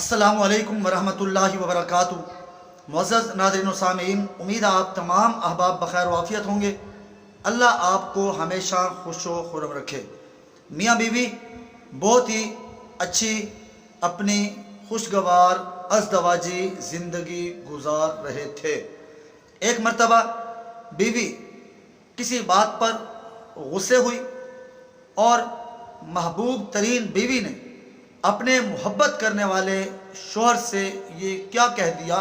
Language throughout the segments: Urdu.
السلام علیکم ورحمۃ اللہ وبرکاتہ۔ معزز ناظرین و سامعین، امید آپ تمام احباب بخیر و عافیت ہوں گے۔ اللہ آپ کو ہمیشہ خوش و خرم رکھے۔ میاں بیوی بہت ہی اچھی اپنی خوشگوار ازدواجی زندگی گزار رہے تھے۔ ایک مرتبہ بیوی کسی بات پر غصے ہوئی اور محبوب ترین بیوی نے اپنے محبت کرنے والے شوہر سے یہ کیا کہہ دیا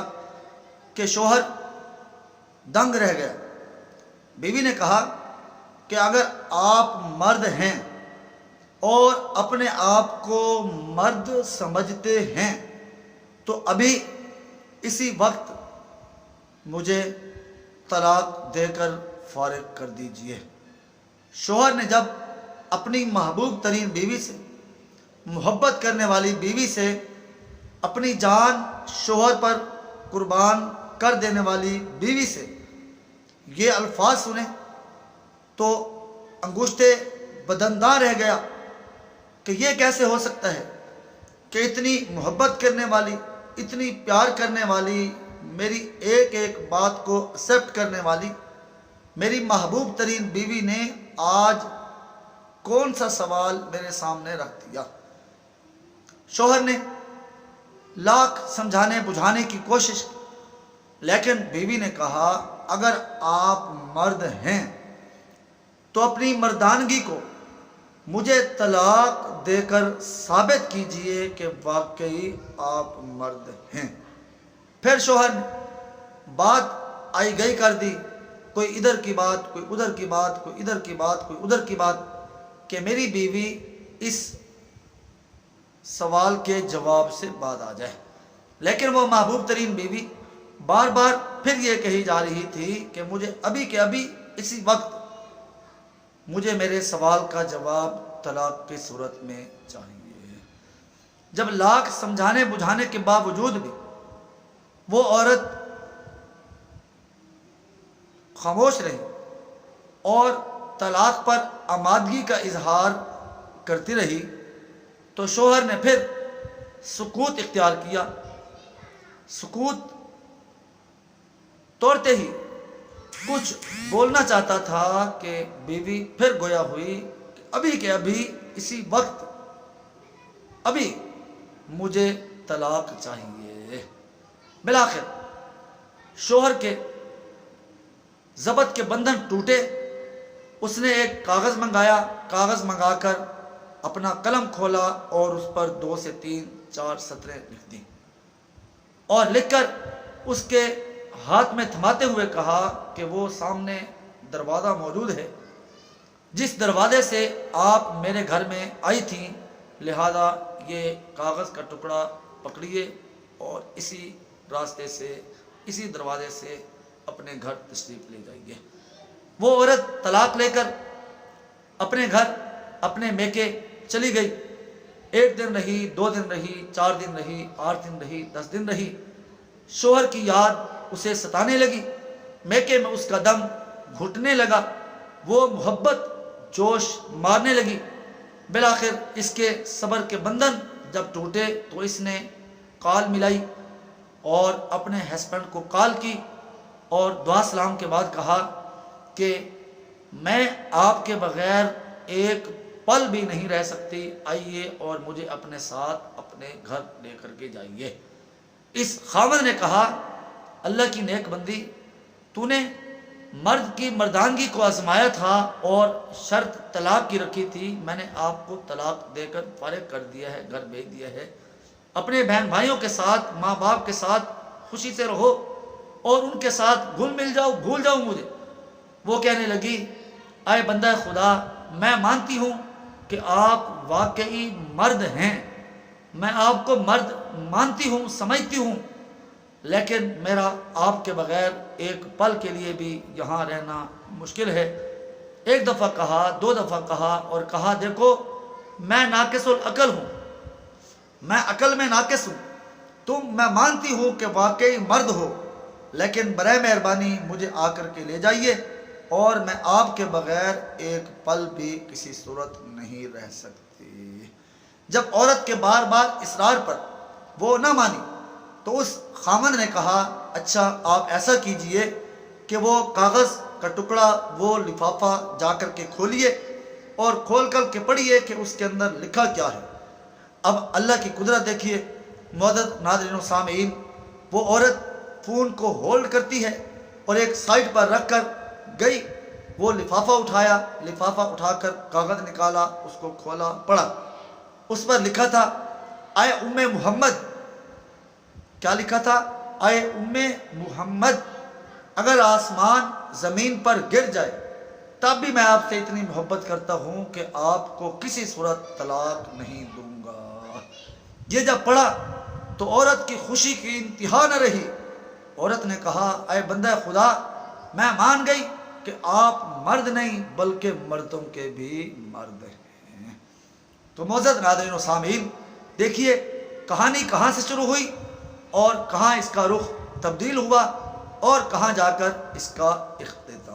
کہ شوہر دنگ رہ گیا۔ بیوی نے کہا کہ اگر آپ مرد ہیں اور اپنے آپ کو مرد سمجھتے ہیں تو ابھی اسی وقت مجھے طلاق دے کر فارغ کر دیجئے۔ شوہر نے جب اپنی محبوب ترین بیوی سے، محبت کرنے والی بیوی سے، اپنی جان شوہر پر قربان کر دینے والی بیوی سے یہ الفاظ سنے تو انگشتے بدنداں رہ گیا کہ یہ کیسے ہو سکتا ہے کہ اتنی محبت کرنے والی، اتنی پیار کرنے والی، میری ایک ایک بات کو ایکسیپٹ کرنے والی میری محبوب ترین بیوی نے آج کون سا سوال میرے سامنے رکھ دیا۔ شوہر نے لاکھ سمجھانے بجھانے کی کوشش کی، لیکن بیوی نے کہا اگر آپ مرد ہیں تو اپنی مردانگی کو مجھے طلاق دے کر ثابت کیجئے کہ واقعی آپ مرد ہیں۔ پھر شوہر نے بات آئی گئی کر دی، کوئی ادھر کی بات، کوئی ادھر کی بات، کوئی ادھر کی بات، کوئی ادھر کی بات، کہ میری بیوی اس سوال کے جواب سے بعد آ جائے۔ لیکن وہ محبوب ترین بیوی بار بار پھر یہ کہی جا رہی تھی کہ مجھے ابھی کے ابھی اسی وقت مجھے میرے سوال کا جواب طلاق کی صورت میں چاہیے۔ جب لاکھ سمجھانے بجھانے کے باوجود بھی وہ عورت خاموش رہی اور طلاق پر آمادگی کا اظہار کرتی رہی تو شوہر نے پھر سکوت اختیار کیا۔ سکوت توڑتے ہی کچھ بولنا چاہتا تھا کہ بیوی پھر گویا ہوئی کہ ابھی کے ابھی اسی وقت ابھی مجھے طلاق چاہیے۔ بالآخر شوہر کے ضبط کے بندھن ٹوٹے۔ اس نے ایک کاغذ منگایا، کاغذ منگا کر اپنا قلم کھولا اور اس پر 2 سے 3 4 سطریں لکھ دیں اور لکھ کر اس کے ہاتھ میں تھماتے ہوئے کہا کہ وہ سامنے دروازہ موجود ہے جس دروازے سے آپ میرے گھر میں آئی تھیں، لہذا یہ کاغذ کا ٹکڑا پکڑیے اور اسی راستے سے، اسی دروازے سے اپنے گھر تشریف لے جائیے۔ وہ عورت طلاق لے کر اپنے گھر، اپنے میکے چلی گئی۔ 1 دن رہی، 2 دن رہی، 4 دن رہی، 8 دن رہی، 10 دن رہی۔ شوہر کی یاد اسے ستانے لگی، میکے میں اس کا دم گھٹنے لگا، وہ محبت جوش مارنے لگی۔ بالآخر اس کے صبر کے بندھن جب ٹوٹے تو اس نے کال ملائی اور اپنے ہسبینڈ کو کال کی اور دعا سلام کے بعد کہا کہ میں آپ کے بغیر ایک پل بھی نہیں رہ سکتی، آئیے اور مجھے اپنے ساتھ اپنے گھر لے کر کے جائیے۔ اس خاوند نے کہا اللہ کی نیک بندی، تو نے مرد کی مردانگی کو آزمایا تھا اور شرط طلاق کی رکھی تھی، میں نے آپ کو طلاق دے کر فارغ کر دیا ہے، گھر بھیج دیا ہے، اپنے بہن بھائیوں کے ساتھ، ماں باپ کے ساتھ خوشی سے رہو اور ان کے ساتھ گھل مل جاؤ، بھول جاؤ مجھے۔ وہ کہنے لگی اے بندہ خدا، میں مانتی ہوں کہ آپ واقعی مرد ہیں، میں آپ کو مرد مانتی ہوں، سمجھتی ہوں، لیکن میرا آپ کے بغیر ایک پل کے لیے بھی یہاں رہنا مشکل ہے۔ 1 دفعہ کہا، 2 دفعہ کہا اور کہا دیکھو میں ناقص العقل ہوں، میں عقل میں ناقص ہوں، میں مانتی ہوں کہ واقعی مرد ہو، لیکن برائے مہربانی مجھے آ کر کے لے جائیے اور میں آپ کے بغیر ایک پل بھی کسی صورت نہیں رہ سکتی۔ جب عورت کے بار بار اصرار پر وہ نہ مانی، تو اس خامند نے کہا اچھا آپ ایسا کیجئے کہ وہ کاغذ کا ٹکڑا، وہ لفافہ جا کر کے کھولیے اور کھول کر کے پڑھیے کہ اس کے اندر لکھا کیا ہے۔ اب اللہ کی قدرت دیکھیے معزز ناظرین و سامعین، وہ عورت فون کو ہولڈ کرتی ہے اور ایک سائڈ پر رکھ کر گئی، وہ لفافہ اٹھایا، لفافہ اٹھا کر کاغذ نکالا، اس کو کھولا، پڑھا، اس پر لکھا تھا اے ام محمد۔ کیا لکھا تھا؟ اے ام محمد، اگر آسمان زمین پر گر جائے تب بھی میں آپ سے اتنی محبت کرتا ہوں کہ آپ کو کسی صورت طلاق نہیں دوں گا۔ یہ جب پڑھا تو عورت کی خوشی کی انتہا نہ رہی۔ عورت نے کہا اے بندہ خدا، میں مان گئی کہ آپ مرد نہیں بلکہ مردوں کے بھی مرد ہیں۔ تو معزز ناظرین و سامعین، دیکھیے کہانی کہاں سے شروع ہوئی اور کہاں اس کا رخ تبدیل ہوا اور کہاں جا کر اس کا اختتام۔